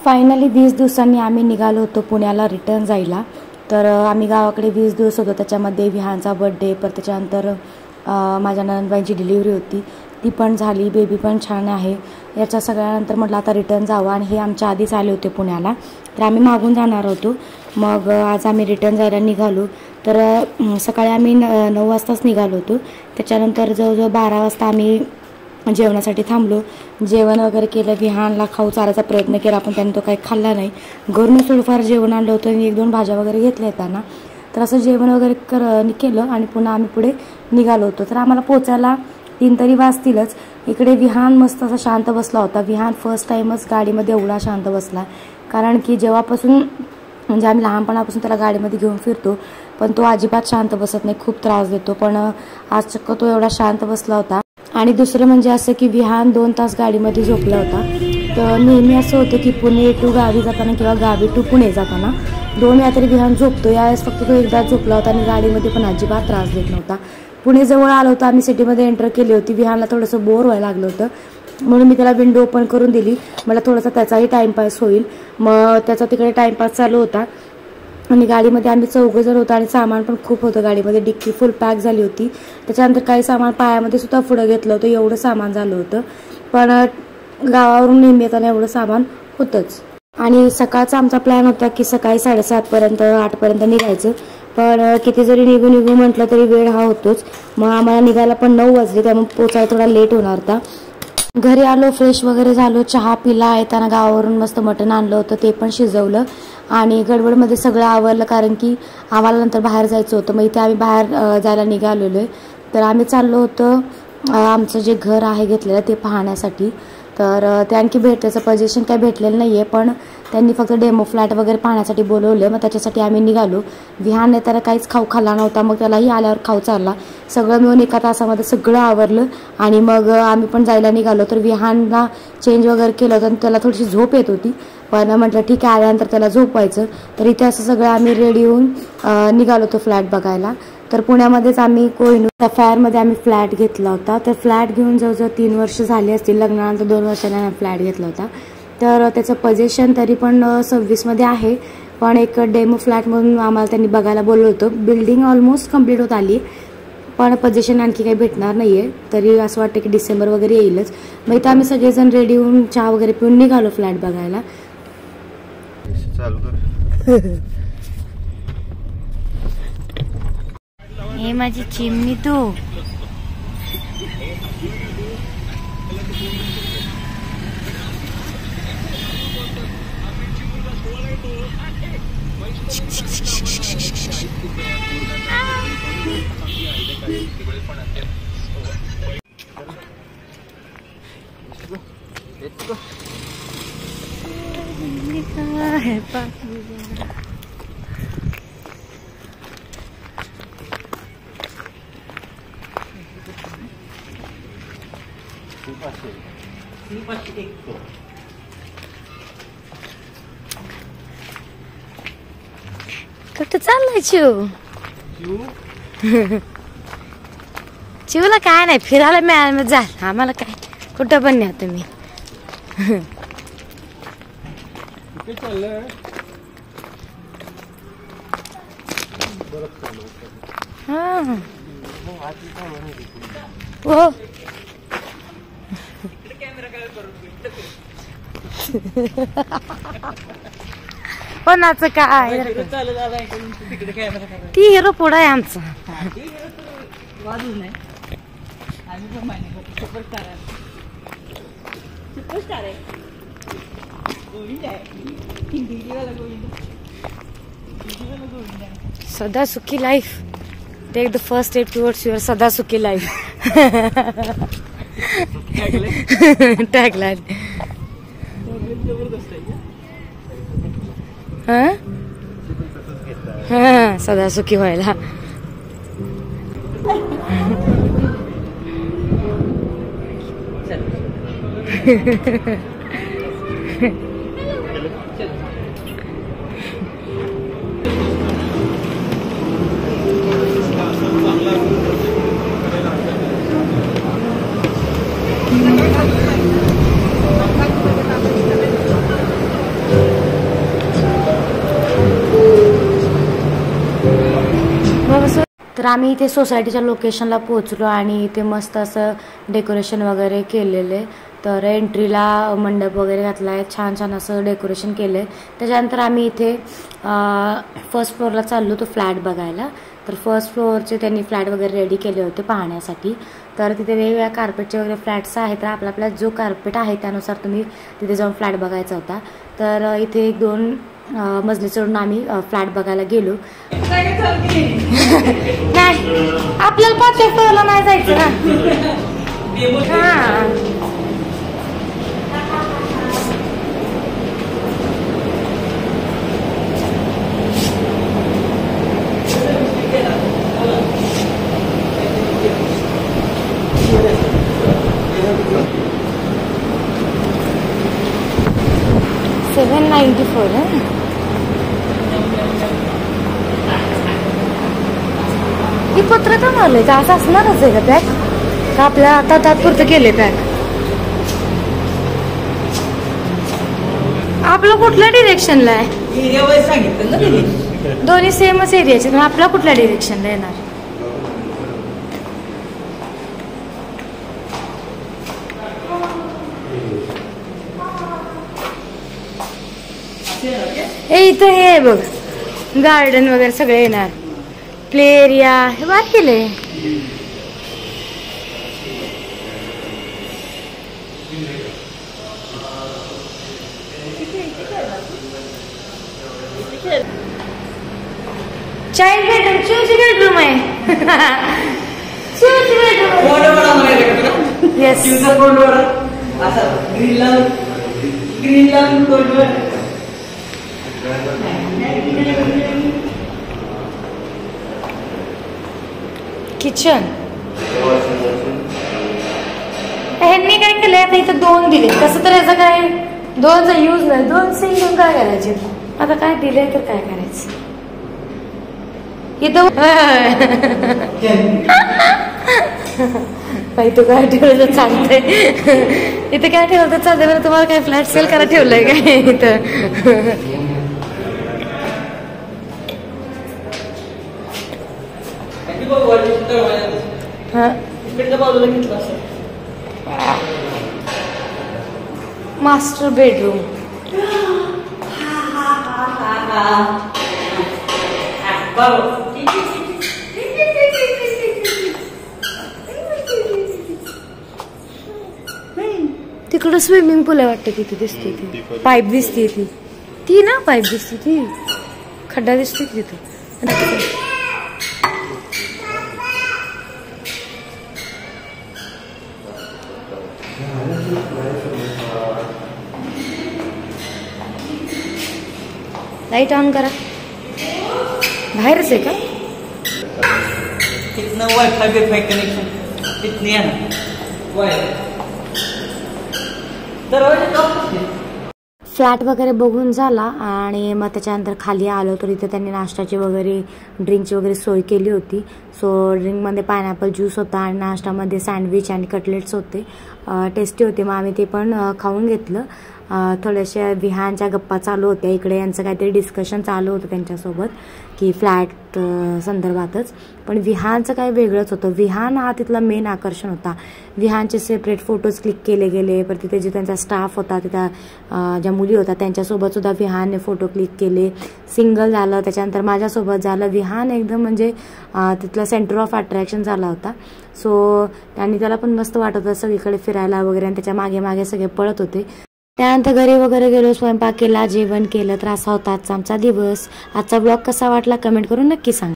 Finally 20 दिवसांनी आम्ही निघालो होतो पुण्याला रिटर्न जायला. तर आम्ही गावाकडे 20 दिवस होतो. त्याच्यामध्ये विहानचा बड्डे, परत त्याच्यानंतर माझ्या नणंदबाईंची डिलिव्हरी होती, ती पण झाली. बेबी पण छान आहे. याच्या सगळ्यानंतर म्हटलं आता रिटर्न जावं. आणि हे आमच्या आधीच आले होते पुण्याला, तर आम्ही मागून जाणार होतो. मग आज आम्ही रिटर्न जायला निघालो. तर सकाळी आम्ही 9 वाजताच निघालो होतो. त्याच्यानंतर जवळजवळ 12 वाजता आम्ही जेवणासाठी थांबलो. जेवण वगैरे केलं. विहानला खाऊ चारायचा प्रयत्न केला, पण त्याने तो काही खाल्ला नाही. घरूनच थोडंफार जेवण आणलं होतं आणि 1-2 भाज्या वगैरे घेतल्या येताना. तर असं जेवण वगैरे केलं आणि पुन्हा आम्ही पुढे निघालो होतो. तर आम्हाला पोचायला 3 तरी वाजतीलच. इकडे विहान मस्त असा शांत बसला होता. विहान फर्स्ट टाईमच गाडीमध्ये एवढा शांत बसला, कारण की जेव्हापासून म्हणजे आम्ही लहानपणापासून त्याला गाडीमध्ये घेऊन फिरतो, पण तो अजिबात शांत बसत नाही, खूप त्रास देतो. पण आज चक्क तो एवढा शांत बसला होता. आणि दुसरं म्हणजे असं की विहान 2 तास गाडीमध्ये झोपला होता. तर नेहमी असं होतं की पुणे टू गावी जाताना किंवा गावी टू पुणे जाताना 2 वेळा तरी विहान झोपतो. यावेळेस फक्त तो एकदा झोपला होता आणि गाडीमध्ये पण अजिबात त्रास देत नव्हता. पुणे जवळ आलो होतं, आम्ही सिटीमध्ये एंटर केली होती. विहानला थोडंसं बोर व्हायला लागलं होतं, म्हणून मी त्याला विंडो ओपन करून दिली. मला थोडासा त्याचाही टाईमपास होईल. मग त्याचा तिकडे टाईमपास चालू होता. आणि गाडीमध्ये आम्ही 4 जण होतो आणि सामान पण खूप होतं गाडीमध्ये. डिक्की फुल पॅक झाली होती. त्याच्यानंतर काही सामान पायामध्ये सुद्धा पुढं घेतलं होतं, एवढं सामान झालं होतं. पण गावावरून नेहमी येताना एवढं सामान होतंच. आणि सकाळचा आमचा प्लॅन होता की सकाळी 7:30पर्यंत 8पर्यंत निघायचं. पण किती जरी निघू म्हटलं तरी वेळ हा होतोच. मग आम्हाला निघायला पण 9 वाजले, त्यामुळे पोचायला थोडा लेट होणार होता. घरी आलो, फ्रेश वगैरे झालो, चहा पिला. येताना गावावरून मस्त मटण आणलं होतं, ते पण शिजवलं. आणि गडबडमध्ये सगळं आवरलं, कारण की आम्हाला नंतर बाहेर जायचं होतं. मग इथे आम्ही बाहेर जायला निघालेलो आहे. तर आम्ही चाललो होतो आमचं जे घर आहे घेतलेलं ते पाहण्यासाठी. तर ते आणखी त्याचं पोझिशन काही भेटलेलं नाही आहे, पण त्यांनी फक्त डेमो फ्लॅट वगैरे पाहण्यासाठी बोलवलं. मग त्याच्यासाठी आम्ही निघालो. विहान येताना काहीच खाऊ खाल्ला नव्हता, मग त्यालाही आल्यावर खाऊ चालला. सगळं मिळून 1 तासामध्ये सगळं आवरलं आणि मग आम्ही पण जायला निघालो. तर विहानला चेंज वगैरे केलं होतं आणि त्याला थोडीशी झोप येत होती, पण म्हटलं ठीक आहे आल्यानंतर त्याला झोपवायचं. तर इथे असं सगळं आम्ही रेडी होऊन निघालो होतो फ्लॅट बघायला. तर पुण्यामध्येच आम्ही कोहिनूर फेअरमध्ये आम्ही फ्लॅट घेतला होता. तर फ्लॅट घेऊन जवळजवळ 3 वर्ष झाली असतील. लग्नानंतर 2 वर्षांनी फ्लॅट घेतला होता. तर त्याचं पोझिशन तरी पण 26मध्ये आहे. पण एक डेमो फ्लॅट म्हणून आम्हाला त्यांनी बघायला बोलवलं होतं. बिल्डिंग ऑलमोस्ट कंप्लीट होत आली, पण पोझिशन आणखी काही भेटणार नाही आहे. तरी असं वाटतं की डिसेंबर वगैरे येईलच. मग इथं आम्ही सगळेजण रेडी होऊन चहा वगैरे पिऊन निघालो फ्लॅट बघायला. हे माझी चिमणी तू. कुठं चाललाय चिव? चिवला काय नाही, फिरायला मिळालं जा, आम्हाला काय कुठं पण न्या तुम्ही. हा हो कोणाचं काय ती हिरो पुढं आहे आमचं. Sada Sukhi life. Take the first step towards your Sada Sukhi life. Tagline. हा सदा सुखी व्हायला. तर आम्ही इथे सोसायटीच्या लोकेशनला पोहोचलो आणि इथे मस्त असं डेकोरेशन वगैरे केलेलं आहे. तर एंट्रीला मंडप वगैरे घातला आहे, छान छान असं डेकोरेशन केलं आहे. त्याच्यानंतर आम्ही इथे फर्स्ट फ्लोअरला चाललो तो फ्लॅट बघायला. तर फर्स्ट फ्लोअरचे त्यांनी फ्लॅट वगैरे रेडी केले होते पाहण्यासाठी. तर तिथे वेगवेगळ्या कार्पेटचे वगैरे फ्लॅट्स आहेत. तर आपला जो कार्पेट आहे त्यानुसार तुम्ही तिथे जाऊन फ्लॅट बघायचा होता. तर इथे 2 मजली चढून आम्ही फ्लॅट बघायला गेलो. नाही, आपल्याला 5व्या फ्लोअरला नाही जायचं ना. हां, 794 आहे. ही पत्र का मारले का? असं असणारच आहे का पॅक? का आपल्या आता तात्पुरतं केले पॅक? आपलं कुठल्या डिरेक्शनला आहे? दोन्ही सेमच एरियाचे, पण आपला कुठल्या डिरेक्शनला येणार? इथं हे आहे बघ, गार्डन वगैरे सगळे येणार, प्ले एरिया हे बाहेर केलंय. चाइल्ड बेडरूम, चिवची बेडरूम आहे. चिवची बेडरूम. येस. किचन ह्यांनी काय केलंय आता इथं 2 दिले. तसं तर याचा काय 2चा यूज नाही, 2 सिंग घेऊन काय करायचे? आता काय दिलंय तर काय करायचं? इथं तू काय ठेवलं चालतंय? इथं काय ठेवलं तर चालतंय? बरं, तुम्हाला काय फ्लॅट सेल करा ठेवलंय काय इथं? Master bedroom. तिकडं स्विमिंग पूल आहे वाटतं, तिथे दिसते ती पाईप दिसते, ती ना पाईप दिसते, ती खड्डा दिसते तिथं. लाईट ऑन करा. बाहेरच आहे का? कितना वाईफाई वाईफाई कनेक्शन कितनी आहे ना फ्लॅट वगैरे बघून झाला आणि मग त्याच्यानंतर खाली आलो. तर इथे त्यांनी नाश्त्याची वगैरे ड्रिंकची वगैरे सोय केली होती. सो ड्रिंकमध्ये पायनॅपल ज्यूस होता आणि नाश्त्यामध्ये सँडविच आणि कटलेट्स होते. टेस्टी होते. मग आम्ही ते पण खाऊन घेतलं. थोड्याशा विहानच्या गप्पा चालू होत्या. इकडे यांचं काहीतरी डिस्कशन चालू होतं त्यांच्यासोबत की फ्लॅट संदर्भातच. पण विहानचं काही वेगळंच होतं. विहान हा तिथला मेन आकर्षण होता. विहानचे सेपरेट फोटोज क्लिक केले गेले. पण तिथे जे त्यांचा स्टाफ होता, तिथं ज्या मुली होत्या त्यांच्यासोबत सुद्धा विहानने फोटो क्लिक केले. सिंगल झालं, त्याच्यानंतर माझ्यासोबत झालं. विहान एकदम म्हणजे तिथला सेंटर ऑफ अट्रॅक्शन झाला होता. सो त्यांनी त्याला पण मस्त वाटत होतं सगळीकडे फिरायला वगैरे आणि त्याच्या मागे मागे सगळे पळत होते. त्यानंतर घरी वगैरे गेलो, स्वयंपाक केला, जेवण केलं. तर असा होता आजचा आमचा दिवस. आजचा ब्लॉग कसा वाटला कमेंट करून नक्की सांगा.